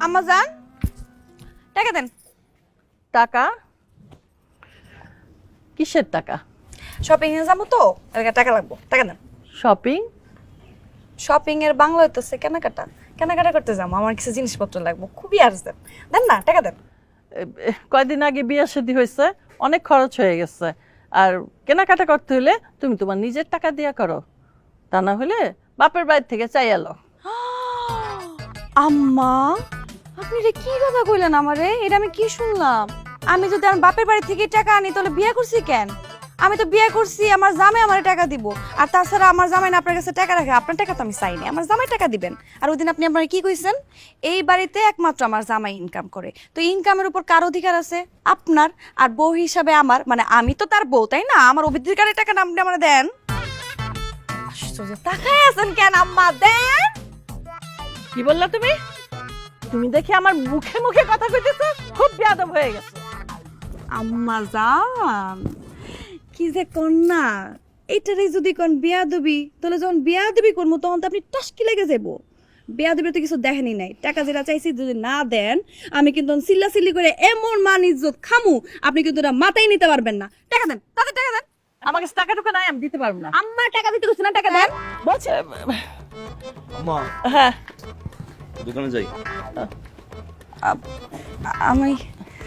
আম্মা যান, টাকা দেন। টাকা? কিসের টাকা? শপিং এ যাবো তো, এর টাকা লাগবো, টাকা দেন। শপিং? শপিং এর বাংলা হইতেছে কেনাকাটা। কেনাকাটা করতে যাবো, আমার কিছু জিনিসপত্র লাগবো, খুবই আর্জেন্ট। দেন না, টাকা দেন। কয়দিন আগে বিয়ে শাদী হয়েছে, অনেক খরচ হয়ে গেছে। আর কেনাকাটা করতে হলে তুমি তোমার নিজের টাকা দিয়া করো, তা না হলে বাপের বাড়ি থেকে চাই এলো। আম্মা, আপনি এটা কি কথা কইলেন আমারে? এটা আমি কি শুনলাম? আমি যদি আমার বাপের বাড়ি থেকে টাকা আনি তাহলে বিয়ে করছি কেন? আমি তো বিয়ে করছি আমার জামাই আমারে টাকা দিব। আর তাছাড়া আমার জামাই না আপনার কাছে টাকা রাখে, আপনার টাকা তো আমি চাইনি, আমার জামাই টাকা দিবেন। আর ওই দিন আপনি আমার কি কইছেন? এই বাড়িতে একমাত্র আমার জামাই ইনকাম করে, তো ইনকামের উপর কার অধিকার আছে? আপনার। আর বউ হিসাবে আমার, মানে আমি তো তার বউ, তাই না? আমার অধিকারের টাকা আপনি আমার দেন। আশ্চর্য, তাকায় আছেন কেন আম্মা? দেন। কি বললা তুমি? তুমি দেখি আমার মুখে মুখে কথা কইতেছ, খুব বেয়াদব হয়ে গেছে। আম্মা জান, কি যে কন্যা, এইটারে যদি কোন বিয়াদবি, তাহলে যখন বিয়াদবি করবো তখন তো আপনি টাসকি লেগে যাবো। বিয়াদবি তো কিছু দেখেনি নাই, টাকা যেটা চাইছি যদি না দেন আমি কিন্তু চিল্লাচিল্লি করে এমন মান ইজ্জত খামু, আপনি কিন্তু এটা মাথায় নিতে পারবেন না। টাকা দেন, তাদের টাকা দেন। আমার কাছে টাকা টুকা নাই, আমি দিতে পারবো না। আম্মা টাকা দিতে কইছ না, টাকা দেন বলছে। আম্মা, হ্যাঁ, দোকানে যাই। আমি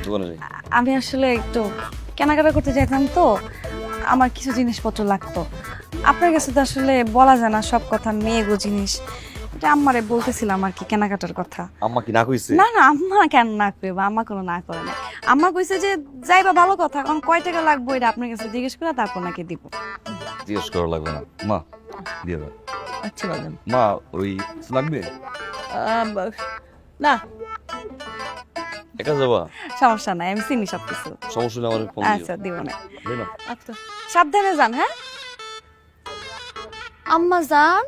দোকানে যাই। আমি আসলে একটু কেনাকাটা করতে চাইতাম তো, আমার কিছু জিনিসপত্র লাগতো। আপনার কাছে তো আসলে বলা যায় না সব কথা, মেয়েগো জিনিস। এটা আম্মারে বলতেছিলাম আর কি, কেনাকাটার কথা। আম্মা কি না কইছে? না না, আম্মা কেন না করবে? আম্মা কোনো না করে না। আম্মা কইছে যে যাইবা ভালো কথা, কারণ কয় টাকা লাগবে এটা আপনার কাছে জিজ্ঞেস করে তারপর নাকি দিব। জিজ্ঞেস করা লাগবে না মা, দিয়ে দাও। আচ্ছা বলেন। মা ওই কিছু লাগবে? না, একা যাবা? সমস্যা নাই, আমি চিনি সব কিছু। সমস্যা নেই, আমার ফোন আচ্ছা দিব না। দিও না। আচ্ছা। সাবধানে যান। হ্যাঁ আম্মা যান,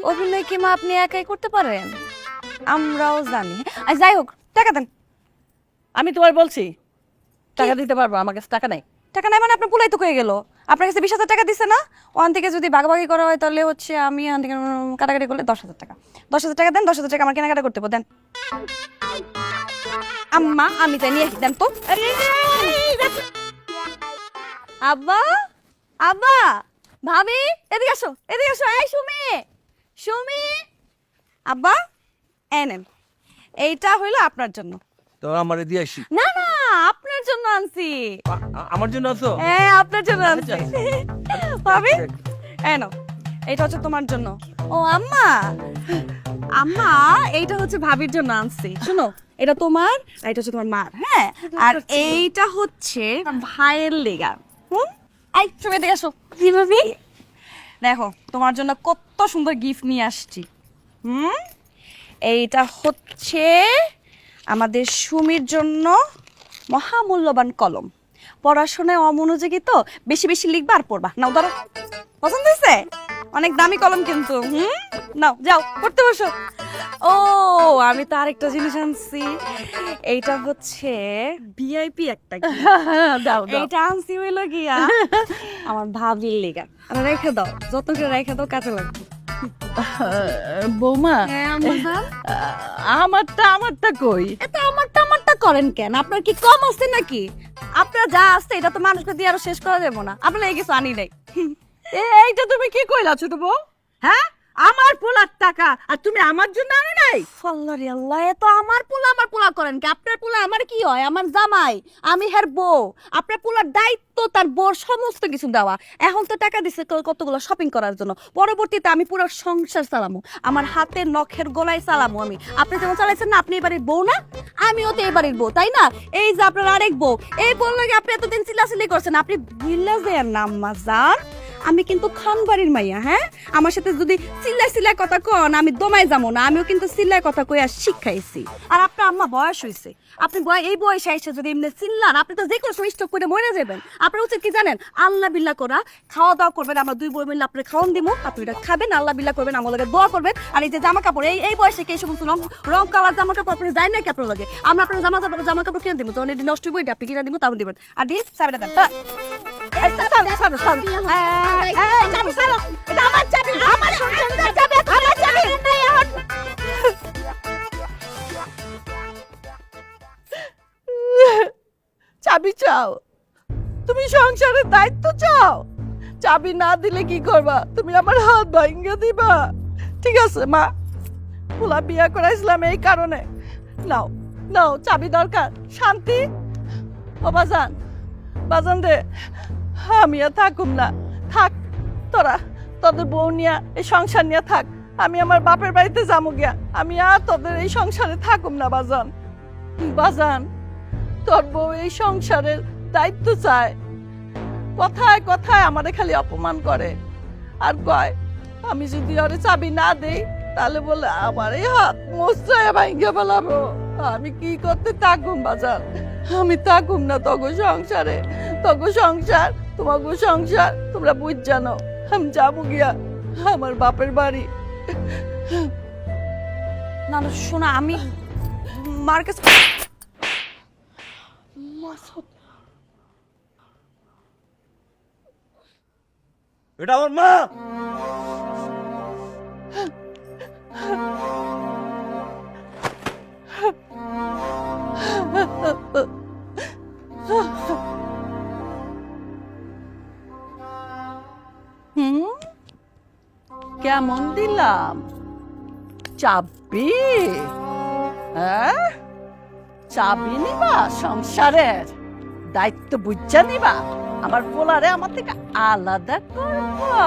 অভিনয় কি মা আপনি একাই করতে পারেন? আমরাও জানি। আর যাই হোক, টাকা দেন। আমি তোমার বলছি টাকা দিতে পারবো, আমার কাছে টাকা নাই। টাকা নাই মানে আপনার পুলাই তো হয়ে গেল। আপনার কাছে 20,000 টাকা দিছে না? ওখান থেকে যদি ভাগাভাগি করা হয় তাহলে হচ্ছে আমি ওখান থেকে কাটাকাটি করলে 10,000 টাকা। 10,000 টাকা দেন, 10,000 টাকা আমার কেনাকাটা করতে দেন। আম্মা আমি তাই নিয়ে আসি, দেন তো। আব্বা, আব্বা, ভাবি, এদিকে আসো, এদিকে আসো। এই সুমি, সুমি। আব্বা এনেন, এইটা হইলো আপনার জন্য। তো আমারে দিয়ে আসি। না না, আপনার জন্য আনছি। আমার জন্য আছো? হ্যাঁ আপনার জন্য আনছি। ভাবি এনো, এটা হচ্ছে তোমার জন্য। ও আম্মা, আম্মা এইটা হচ্ছে ভাবির জন্য আনছি। শুনো, এটা তোমার আর এটা হচ্ছে তোমার মার। হ্যাঁ, আর এইটা হচ্ছে ভাইয়ের লেগা। এই তুমি এদিকে আসো। কি ভাবি, দেখো তোমার জন্য কত সুন্দর গিফট নিয়ে আসছি। এইটা হচ্ছে আমাদের সুমির জন্য মহামূল্যবান কলম। পড়াশোনায় অমনোযোগী তো, বেশি বেশি লিখবা আর পড়বা। নাও ধরো, পছন্দ হয়েছে? অনেক দামি কলম কিন্তু। নাও যাও পড়তে বসো। ও আমি তো আরেকটা জিনিস আনছি, এইটা হচ্ছে ভিআইপি একটা gift। দাও দাও। এইটা আনছি হইলো গিয়া আমার ভাবির লেগা। আর রেখে দাও, যত্ন করে রেখে দাও, কাজে লাগবে। বৌমা, হ্যাঁ আম্মা যান। আমারটা কই? এটা আমারটা করেন কেন? আপনার কি কম আছে নাকি? আপনার যা আছে এটা তো মানুষকে দিয়ে আরো শেষ করা যাবে না। আপনার এই কিছু আনি নাই। এইটা তুমি কি কইলা ছোট বউ? হ্যাঁ, আমার পোলার টাকা আর তুমি আমার জন্য আনো নাই? আল্লাহ রে আল্লাহ, এ তো আমার পোলা করেন কি? আপনার পোলা আমার কি হয়? আমার জামাই, আমি হের বউ। আপনার পোলার দায়িত্ব তার বউর সমস্ত কিছু দেওয়া। এখন তো টাকা দিছে কতগুলো শপিং করার জন্য, পরবর্তীতে আমি পুরো সংসার চালামু, আমার হাতের নখের গলায় চালামু আমি। আপনি যেমন চালাইছেন না, আপনি এই বাড়ির বউ না, আমিও তো এই বাড়ির বউ, তাই না? এই যে আপনার আরেক বউ, এই বউ লাগে আপনি এতদিন চিল্লাচিল্লি করছেন। আপনি ভুলে যেন না আম্মা জান, আমি কিন্তু খান বাড়ির মাইয়া। হ্যাঁ, আমার সাথে যদি চিল্লাই কথা কন আমি দমাই যাবো না। আমিও কিন্তু চিল্লাই কথা কইয়া শিখাইছি। আর আপনার আম্মা বয়স হয়েছে, আপনি এই বয়সে এসে যদি এমনি চিল্লান, আপনি তো যে কোনো সময় স্ট্রোক করে মরে যাবেন। আপনার উচিত কি জানেন? আল্লাহ বিল্লাহ করা, খাওয়া দাওয়া করবেন। আমরা দুই বই মিলে আপনার খাওয়ান দিব, আপনি এটা খাবেন, আল্লাহ বিল্লাহ করবেন, আমার লগে দোয়া করবেন। আর এই যে জামা কাপড়, এই বয়সে কে সমস্ত রং কালার জামা কাপড় আপনি যায় না কি আপনার লগে? আমরা আপনার জামা কাপড় কিনে দিব, তখন এটি নষ্ট বই আপনি কিনে দিব, তাও দিবেন। আর দিয়ে চাবিটা দেন। চাবি চাও, তুমি সংসারের দায়িত্ব চাও। চাবি না দিলে কি করবা? তুমি আমার হাত ভাঙ্গে দিবা। ঠিক আছে মা, পোলা বিয়া করাইছিলাম এই কারণে। নাও নাও, চাবি দরকার। শান্তি, ও বাজান, বাজান রে, আমি আর থাকুম না। থাক তোরা, তোদের বউ নিয়া এই সংসার নিয়ে থাক। আমি আমার বাপের বাড়িতে যাবো গিয়া। আমি আর তোদের এই সংসারে থাকুম না বাজান। বাজান, তোর বউ এই সংসারের দায়িত্ব চায়। কথায় কথায় আমারে খালি অপমান করে আর কয় আমি যদি ওরে চাবি না দেই তাহলে বলে আমার এই হাত মোচড়ায় ভাঙ্গে ফেলাবো। আমি কি করতে থাকুম বাজার? আমি থাকুম না তগো সংসারে। তগো সংসার তোমাগো সংসার, তোমরা বুঝ জানো। আমি যাবো গিয়া আমার বাপের বাড়ি। না না শোনা, আমি মার কাছে এটা আমার মা। কেমন দিলাম চাবি? হ্যাঁ, চাবি নিবা, সংসারের দায়িত্ব বুঝা নিবা, আমার পোলারে আমার থেকে আলাদা করবা।